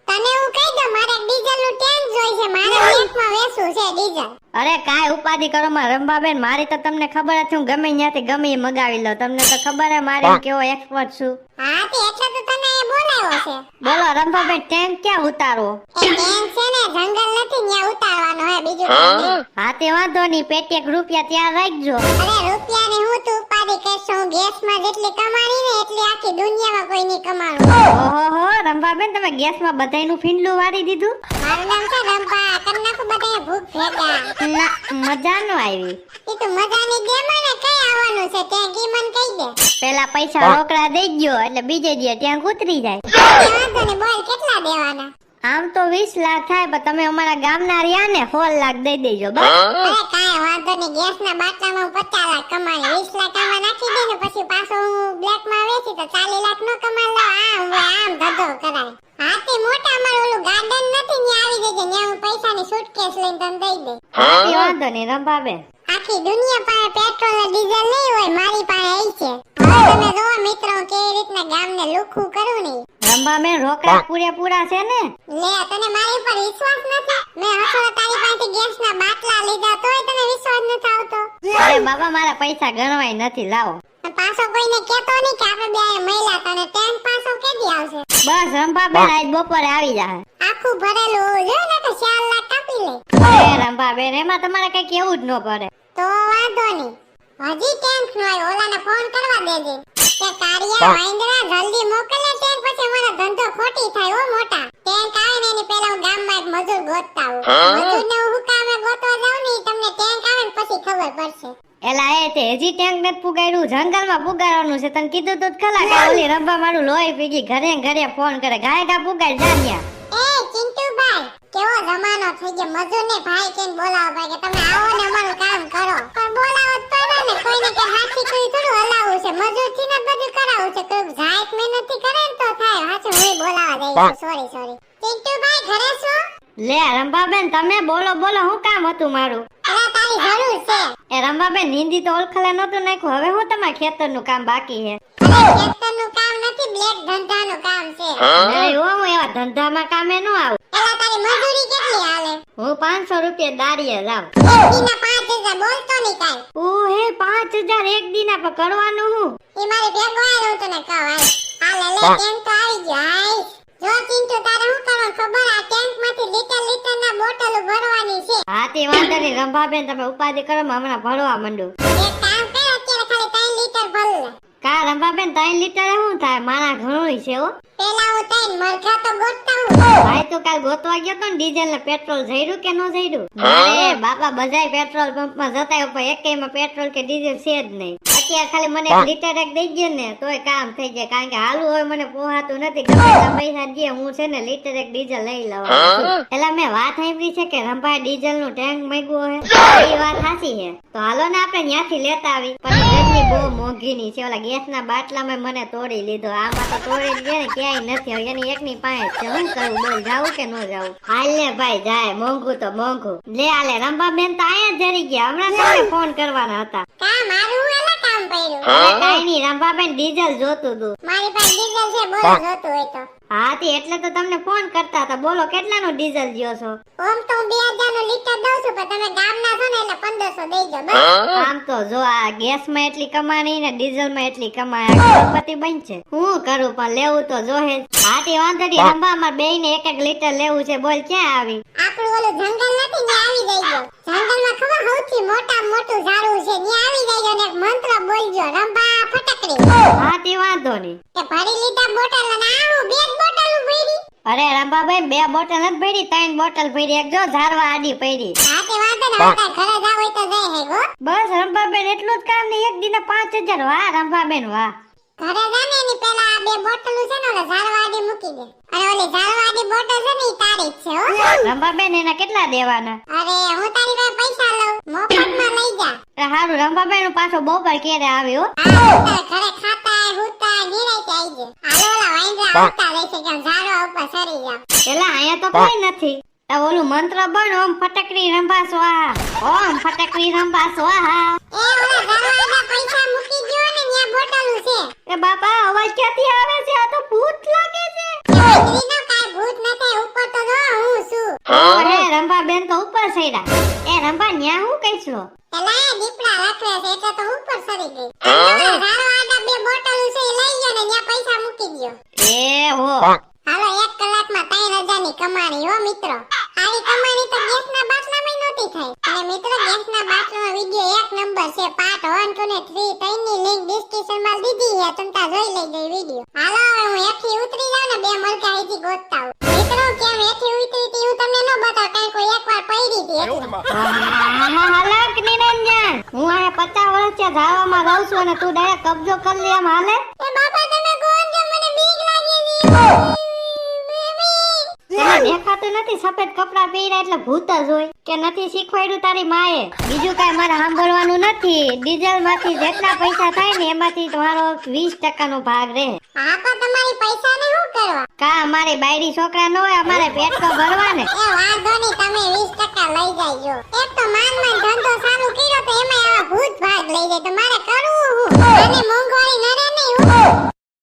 તને હું કહી દઉં, મારે ડીઝલ નું ટેન્ક જોઈ છે, મારે લેકમાં વેચવું છે ડીઝલ. અરે કાંઈ ઉપાધિ કરો માં રંભાબેન, મારી તો તમને ખબર હતી, હું ગમે ત્યાંથી ગમે એ મગાવી લઉં. તમને તો ખબર હે મારે હું કેવો એક્સપર્ટ છું. હા તે એટલે તો તને એ બોલાવ્યો છે. બોલો રંભાબેન, ટેન્ક ક્યાં ઉતારવો? એ ટેન્ક છે ને જંગલ નથી ત્યાં ઉતારવાનો હે, બીજું કાંઈ નહીં. હા તે વાંધો નહીં, પેટી 1 રૂપિયા ત્યાં રાખજો. અરે રૂપિયાની હું તું ઉપાધિ કરશો, હું ગેસમાં જેટલી કમાણી ને એટલી આખી દુનિયામાં કોઈ નહીં કમાણું. ઓહો રંભાબેન, તમે ગેસમાં બધાયનું ફીંડલું વાળી દીધું? મારું નામ છે રંપા, કરી નાખું બધાએ ભૂખ ભેગા. ના મજા નો આવી. એ તો મજાની ગેમમાં ને કઈ આવવાનું છે ટેન્ક ઈ મને કહી દે. પેલા પૈસા રોકડા દઈ ગયો એટલે બીજે દી ટેન્ક ઉતરી જાય. વાંધો ને, બોલ કેટલા દેવાના? આમ તો 20 લાખ થાય, પણ તમે અમારા ગામના રહ્યા ને 16 લાખ દઈ દેજો બસ. અરે કાંઈ વાંધો નહીં, ગેસના બાટલામાં હું 50 લાખ કમાણી, 20 લાખ આમાં નાખી દે ને પછી પાછો હું બ્લેકમાં વેચી તો 40 લાખ નો કમાઈ લઉં. આમ ધંધો કરાય. હાથી મોટા અમારું ઓલું ગાર્ડન નથી ત્યાં આવી જજે, ત્યાં હું પૈસાની સુટકેસ લઈને તને દઈ દે. હાથી વાંધો નહીં રંભાબેન. આખી દુનિયા પાસે પેટ્રોલ ને ડીઝલ નહીં હોય, મારી પાસે એ છે. હવે તમે જોવો મિત્રો કેવી રીતના ગામને લુખું કરું નહીં. રંભાબેન રોકડા પૂરેપૂરા છે ને? લે તને મારી પર વિશ્વાસ નથી? મેં હસોડો તારી પાસેથી ગેસના બાટલા લીધા તોય તને વિશ્વાસ નથી આવતો? અરે બાબા, મારા પૈસા ગણવાય નથી, લાવો. પાછો કોઈને કેતો નહીં કે આપણે બે મહિલા તને ટેન્ક પાછો કેદી આવશે? બસ રંભાબેન આજ બપોરે આવી જાય. આખું ભરેલું હોવું જોઈએ ને તો 4 લાખ કાપી લે. અરે રંભાબેન, એમાં તમારે કઈ કેવું જ ન પડે. તો વાંધો નહીં, હજી ટેન્ક નો આવ્યો, ઓલાને ફોન કરવા દેજે કે કારિયા વાંદરા જલ્દી મોકલે ટેન્ક, પછી અમારો ધંધો ખોટી થાય હો મોટા. ટેન્ક આવે ને એની પહેલા હું ગામમાં એક મજૂર ગોતતા આવું. મજૂરને હું કામે ગોતવા જાઉં ને તમને ટેન્ક આવે ને પછી ખબર પડશે. એલા એ તે હજી ટેન્ક નથી પુગાડ્યું, જંગલમાં પુગાડવાનું છે. તને કીધું તો ખરા કે ઓલી રંભા મારું લોહી પીગી ઘરે ઘરે ફોન કરે, ગાય ગા પુગાડ જા ન્યા. એ ચિંટુભાઈ, કેવો જમાનો થઈ ગયો, મજૂરને ભાઈ કેમ બોલાવો ભાઈ કે તમે આવો ને અમારું કામ કરો. પણ બોલાવો જ પડે ને, કોઈને કે હાથી કોઈ થોડું હલાવવું છે, મજૂરથી ને બધું કરાવવું છે. કોઈ જાત મહેનતથી કરે ને તો થાય. હાચું હું બોલાવા જઈશ. સોરી ચિંટુભાઈ ઘરે છો? લે રંભાબેન, તમે બોલો બોલો, શું કામ હતું મારું? અરે તારી જરૂર છે. એ રંભાબેન, નિંદી તો ઓળખલે નહોતું નાખ્યું, હવે હું તમારા ખેતરનું કામ બાકી છે. અરે ખેતરનું કામ નથી, બ્લેક ધંધાનું કામ છે. નહીં હો, હું એવા ધંધામાં કામે ન આવું. એલા તારી મજૂરી કેટલી હાલે? હું 500 રૂપિયા દાડીએ જાઉં. એક દીના 5000 બોલતો નહીં કાઈ. ઓહે 5000 એક દીના પર કરવાનું હું? એ મારી ભેગો આય, હું તને કહું હાલ. હાલે લે ટેન્ક તો આવી ગયો. હાય જો ચિંટુ, તારે શું કરવાનું ખબર? આ ટેન્ક માંથી લીટર ના બોટલો ભરવાની છે. હા તે વાંધો નહીં રંભાબેન, તમે ઉપાધિ કરો, હું હમણાં ભરવા માંડું. એક કામ કર, અત્યારે ખાલી 3 લીટર ભર લે. કા રંભાબેન, 3 લીટર શું થાય? મારા ઘણું છે હો. પેલા હું 3 મરઘા તો ગોતતા હું. ભાઈ તો કાલ ગોતવા ગયો તો ને ડીઝલ ને પેટ્રોલ જઈરું કે ન જઈરું? અરે બાપા, બધાય પેટ્રોલ પંપમાં જતા પણ એકેયમાં પેટ્રોલ કે ડીઝલ છે જ નહીં. અત્યારે ખાલી મને 1 લીટર એક દઈ ગયો ને તોય કામ થઈ જાય, કારણ કે હાલું હોય મને પોહાતું નથી. ગમે એટલા પૈસા દે, હું છે ને લીટર એક ડીઝલ લઈ લઉં. એટલે મેં વાત સાંભળી છે કે રંભાઈ ડીઝલ નું ટેન્ક માંગ્યું હે, એ વાત સાચી છે. તો હાલો ને આપણે ત્યાંથી લેતા આવી. પણ ગરમી બહુ મોંઘી ની છે, ઓલા ગેસના બાટલામાં મને તોડી લીધો. આમાં તો તોડી જ ને ક્યાંય નથી. એની એકની પાસે છે, હું કરું બોલ, જાવું કે ન જાવું? હાલ ને ભાઈ જાય, મોંઘું તો મોંઘું. લે આલે રંભાબેન તો આયા જ જરી ગયા, હમણાં તમને ફોન કરવાના હતા. કા મારું એલા કામ પડ્યું? અરે કાઈ નહીં રંભાબેન, ડીઝલ જોતું હતું. મારી પાસે ડીઝલ છે, બોલો જોતું હોય તો. હા તે એટલે તો તમને ફોન કરતા હતા. બોલો કેટલાનું ડીઝલ જ્યો છો? ઓમ તો હું 2000 નું લીટર દઉં છું, પણ તમે ગામના છો ને એટલે 1500 દેજો બસ. આમ તો જો આ ગેસમાં એટલી કમાણી ને ડીઝલમાં એટલી કમાણી, કરોડપતિ બનશે. હું કરું પણ લેવું તો જોહે. હા તે વાંધો નહીં રંભા, અમાર બેયને 1-1 લીટર લેવું છે. બોલ ક્યાં આવી? આપણું ઓલું જંગલ નથી ને આવી જઈજો. જંગલમાં ખબર સૌથી મોટા મોટું ઝાડું છે, ત્યાં આવી જઈજો ને એક મંત્ર બોલજો, રંભા ફટકડી. હા તે વાંધો નહીં. કે ભરી લીધા બોટલ અને આવું 2 બોટલ ભરી. અરે રંભાભાઈ, 2 બોટલ નથી ભરી, 3 બોટલ ભરી. એક જો ઝારવા આડી પડી. હા તે વાંધો ને, હવે ઘરે જાવ હોય તો જઈ હે ગો. બસ રંભાબેન એટલું જ કામ ને એક દિને 5000. વાહ રંભાબેન વાહ. ઘરે જા ને એની પહેલા આ 2 બોટલો છે ને ઓલા ઝારવા આડી મૂકી દે. અને ઓલી ઝારવા આડી બોટલ છે ને ઈ તારી જ છે હો. રંભાબેન એના કેટલા દેવાના? અરે હું તારી પાસે પૈસા લઉં, મફતમાં લઈ જા. હારું રંભાબેન, હું પાછો બપોર ક્યારે આવ્યો? હા તારે ઘરે ખાતા હુતા નિરાયતે આવી જાય. હાલો ઓલા વાંદરા આવતા રહેશે કે ઝાડવા ઉપર સરી જાવ. એલા અહીંયા તો કોઈ નથી. તો ઓલું મંત્ર બન, ઓમ ફટકડી રંભા સ્વાહા, ઓમ ફટકડી રંભા સ્વાહા. એ ઓલા ઝાડવાના પૈસા મૂકી દ્યો ને ન્યા બોટલું છે. એ બાપા, અવાજ ક્યાંથી આવે છે? આ તો ભૂત લાગે છે. દીકરીનો કાઈ ભૂત નથી, હે રંભા બેન તો ઉપર સૈડા. એ રંભા ન્યા હું કઈছো? એલા દીપડા રાખવે છે એટલે તો ઉપર સરી ગઈ. હારો આડા બે બોટલ છે એ લઈ ગયો ને ત્યાં પૈસા મૂકી દ્યો. એ હો હાલો 1 કલાકમાં 3000 ની કમાણી હો મિત્રો. આવી કમાણી તો ગેસના બાટલામાં નહોતી થઈ. અને મિત્રો ગેસના બાટલાનો વિડિયો એક નંબર છે. પાર્ટ 1 2 ને 3 ત્રણની લિંક ડિસ્ક્રિપ્શનમાં દીધી છે. તમે તા જોઈ લેજો વિડિયો. હાલો હવે હું એથી ઉતરી જાઉં ને બે મરઘા અહીંથી ગોતતા આવું. મિત્રો કેમ એથી ઉતરી હતી હું તમને ન બતાવ કારણ કોઈ એકવાર પડી હતી એટલે. હાલક નિરંજન, હું આ 50 વર્ષથી ધાવામાં રહું છું અને તું ડાયરેક્ટ કબજો કરી લે એમ હાલે? એ બાપા તમે કોણ છો? મને બીક લાગે છે. તને દેખાતું નથી સફેદ કપડા પહેર્યા એટલે ભૂત જ હોય કે નથી શીખવાડ્યું તારી માએ? બીજું કાંઈ મારે સાંભળવાનું નથી. ડીઝલ માંથી જેટલા પૈસા થાય ને એમાંથી તમારો 20% નો ભાગ રહે. હા પણ તમારી પૈસાને શું કરવા? કા અમારી બાયડી છોકરા ન હોય, અમારે પેટ તો ભરવા ને. એ વાંધો નહીં તમે 20% લઈ જાયજો. એક તો માન ધંધો ચાલુ કર્યો તો એમાં આવા ભૂત ભાગ લઈ જાય તો મારે કરવું હું. અને મોંઘવારી નડે